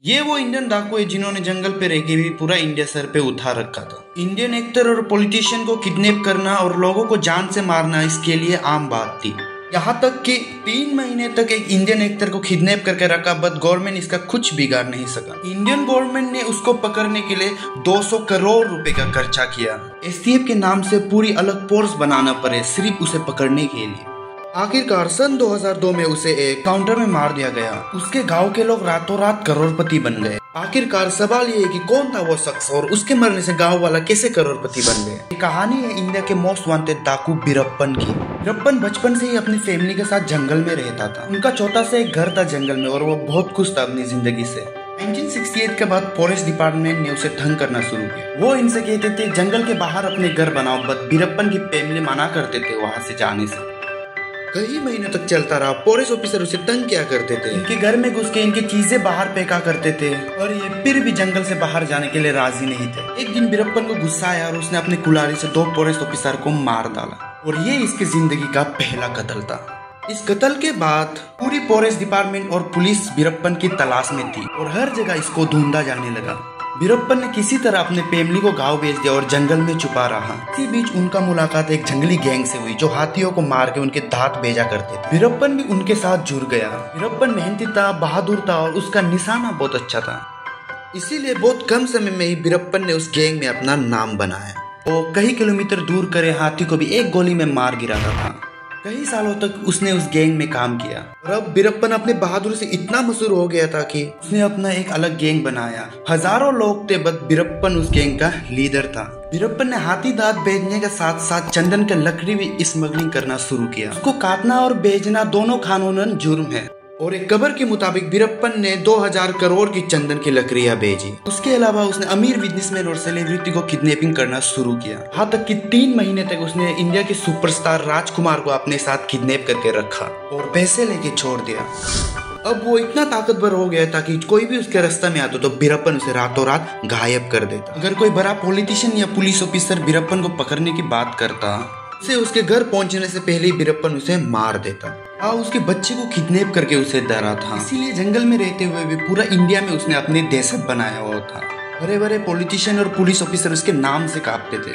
ये वो इंडियन डाकू है जिन्होंने जंगल पे रह के भी पूरा इंडिया सर पे उठा रखा था। इंडियन एक्टर और पॉलिटिशियन को किडनैप करना और लोगों को जान से मारना इसके लिए आम बात थी। यहाँ तक कि 3 महीने तक एक इंडियन एक्टर को किडनैप करके रखा, बट गवर्नमेंट इसका कुछ बिगाड़ नहीं सका। इंडियन गवर्नमेंट ने उसको पकड़ने के लिए 200 करोड़ रुपए का खर्चा किया। एसटीएफ के नाम से पूरी अलग फोर्स बनाना पड़े सिर्फ उसे पकड़ने के लिए। आखिरकार सन 2002 में उसे एक काउंटर में मार दिया गया। उसके गांव के लोग रातों रात करोड़पति बन गए। आखिरकार सवाल ये है कि कौन था वो शख्स और उसके मरने से गांव वाला कैसे करोड़पति बन गए। ये कहानी है इंडिया के मोस्ट वांटेड डाकू बीरप्पन की। बीरप्पन बचपन से ही अपनी फैमिली के साथ जंगल में रहता था। उनका छोटा सा एक घर था जंगल में और वो बहुत खुश था अपनी जिंदगी से। 1968 के बाद फॉरेस्ट डिपार्टमेंट ने उसे तंग करना शुरू किया। वो इनसे कहते थे जंगल के बाहर अपने घर बनाओ, बट बीरप्पन की फैमिली मना करते थे वहां से जाने से। कई महीनों तक चलता रहा। फॉरेस्ट ऑफिसर उसे तंग क्या करते थे, इनके घर में घुस के इनकी चीजें बाहर फेंका करते थे और ये फिर भी जंगल से बाहर जाने के लिए राजी नहीं थे। एक दिन बीरप्पन को गुस्सा आया और उसने अपनी कुल्हाड़ी से 2 फॉरेस्ट ऑफिसर को मार डाला और ये इसकी जिंदगी का पहला कत्ल था। इस कत्ल के बाद पूरी फॉरेस्ट डिपार्टमेंट और पुलिस बीरप्पन की तलाश में थी और हर जगह इसको ढूंढा जाने लगा। बीरप्पन ने किसी तरह अपने फैमिली को गांव भेज दिया और जंगल में छुपा रहा। इसी बीच उनका मुलाकात एक जंगली गैंग से हुई जो हाथियों को मार के उनके दांत भेजा करते थे। बीरप्पन भी उनके साथ जुड़ गया। बीरप्पन मेहनती था, बहादुर था और उसका निशाना बहुत अच्छा था। इसीलिए बहुत कम समय में ही बीरप्पन ने उस गैंग में अपना नाम बनाया। वो कई किलोमीटर दूर करे हाथी को भी एक गोली में मार गिराता था। कई सालों तक उसने उस गैंग में काम किया और अब बीरप्पन अपने बहादुर से इतना मशहूर हो गया था कि उसने अपना एक अलग गैंग बनाया। हजारों लोग थे, बट बीरप्पन उस गैंग का लीडर था। बीरप्पन ने हाथी दांत बेचने के साथ साथ चंदन के लकड़ी भी स्मगलिंग करना शुरू किया। उसको काटना और बेचना दोनों कानूनन जुर्म है और एक खबर के मुताबिक बीरप्पन ने 2000 करोड़ की चंदन की लकड़ियां बेची। उसके अलावा उसने अमीर बिजनेसमैन और सेलिब्रिटी को किडनैपिंग करना शुरू किया। यहाँ तक कि 3 महीने तक उसने इंडिया के सुपरस्टार राजकुमार को अपने साथ किडनैप करके रखा और पैसे लेके छोड़ दिया। अब वो इतना ताकतवर हो गया था कि कोई भी उसके रास्ते में आता तो बीरप्पन उसे रातों रात गायब कर देता। अगर कोई बड़ा पॉलिटिशियन या पुलिस ऑफिसर बीरप्पन को पकड़ने की बात करता उसे उसके घर पहुंचने से पहले ही बीरप्पन उसे मार देता। उसके बच्चे को किडनैप करके उसे डरा था। इसीलिए जंगल में रहते हुए भी पूरा इंडिया में उसने अपनी दहशत बनाया हुआ था। बड़े बड़े पॉलिटिशियन और पुलिस ऑफिसर उसके नाम से कांपते थे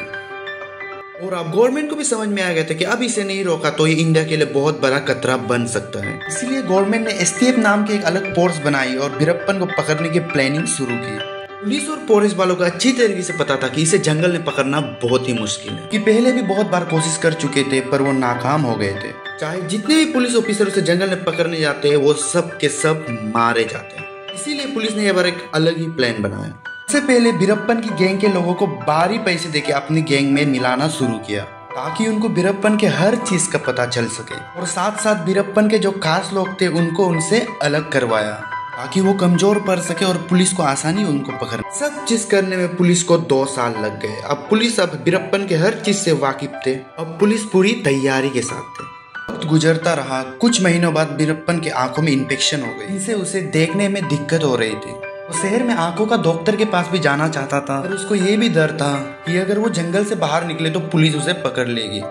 और अब गवर्नमेंट को भी समझ में आ गया था कि अब इसे नहीं रोका तो ये इंडिया के लिए बहुत बड़ा खतरा बन सकता है। इसलिए गवर्नमेंट ने एसटीएफ नाम की एक अलग फोर्स बनाई और बीरप्पन को पकड़ने की प्लानिंग शुरू की। पुलिस और फॉरेस्ट वालों को अच्छी तरीके से पता था कि इसे जंगल में पकड़ना बहुत ही मुश्किल है, कि पहले भी बहुत बार कोशिश कर चुके थे पर वो नाकाम हो गए थे। चाहे जितने भी पुलिस ऑफिसर उसे जंगल में पकड़ने जाते हैं वो सब के सब मारे जाते हैं। इसीलिए पुलिस ने एक अलग ही प्लान बनाया। सबसे पहले बीरप्पन की गैंग के लोगों को भारी पैसे देके अपनी गैंग में मिलाना शुरू किया ताकि उनको बीरप्पन के हर चीज का पता चल सके और साथ साथ बीरप्पन के जो खास लोग थे उनको उनसे अलग करवाया ताकि वो कमजोर पड़ सके और पुलिस को आसानी उनको पकड़। सब चीज करने में पुलिस को 2 साल लग गए। अब पुलिस बीरप्पन के हर चीज से वाकिफ थे। अब पुलिस पूरी तैयारी के साथ थे। वक्त गुजरता रहा। कुछ महीनों बाद बीरप्पन की आंखों में इन्फेक्शन हो गई, इनसे उसे देखने में दिक्कत हो रही थी। वो शहर में आंखों का डॉक्टर के पास भी जाना चाहता था पर उसको ये भी डर था कि अगर वो जंगल से बाहर निकले तो पुलिस उसे पकड़ लेगी।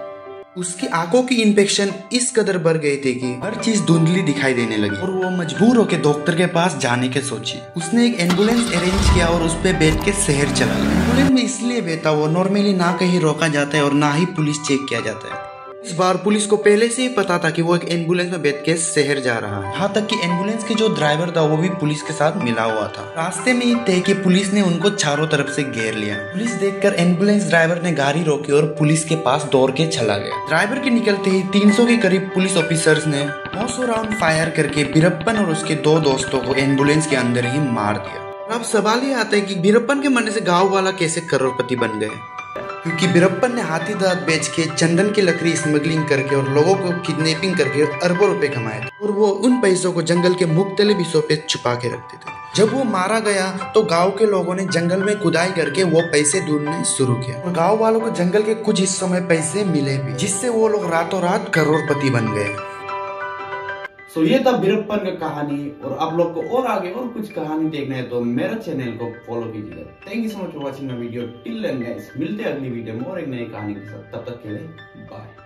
उसकी आंखों की इन्फेक्शन इस कदर बढ़ गई थी कि हर चीज धुंधली दिखाई देने लगी और वो मजबूर होकर डॉक्टर के पास जाने की सोची। उसने एक एम्बुलेंस अरेंज किया और उस पे बैठ के शहर चला गया। एम्बुलेंस में इसलिए बैठा वो नॉर्मली ना कहीं रोका जाता है और ना ही पुलिस चेक किया जाता है। इस बार पुलिस को पहले से ही पता था कि वो एक एम्बुलेंस में बैठ के शहर जा रहा है। यहाँ तक कि एम्बुलेंस के जो ड्राइवर था वो भी पुलिस के साथ मिला हुआ था। रास्ते में ही थे कि पुलिस ने उनको चारों तरफ से घेर लिया। पुलिस देखकर एम्बुलेंस ड्राइवर ने गाड़ी रोकी और पुलिस के पास दौड़ के चला गया। ड्राइवर के निकलते ही 300 के करीब पुलिस ऑफिसर्स ने 900 राउंड फायर करके बीरप्पन और उसके 2 दोस्तों को एम्बुलेंस के अंदर ही मार दिया। अब सवाल ये आता है कि बीरप्पन के मरने से गाँव वाला कैसे करोड़पति बन गए, क्योंकि बीरप्पन ने हाथी दांत बेच के चंदन की लकड़ी स्मगलिंग करके और लोगों को किडनैपिंग करके अरबों रुपए कमाए थे और वो उन पैसों को जंगल के मुख्तलिफ हिस्सों पे छुपा के रखते थे। जब वो मारा गया तो गांव के लोगों ने जंगल में खुदाई करके वो पैसे ढूंढने शुरू किया और गांव वालों को जंगल के कुछ हिस्सों में पैसे मिले भी, जिससे वो लोग रातों रात करोड़पति बन गए। ये था बीरप्पन का कहानी और आप लोग को और आगे और कुछ कहानी देखना है तो मेरा चैनल को फॉलो कीजिएगा। Thank you so much for watching my video till then guys. मिलते हैं अगली वीडियो में और एक नई कहानी के साथ। तब तक के लिए बाय।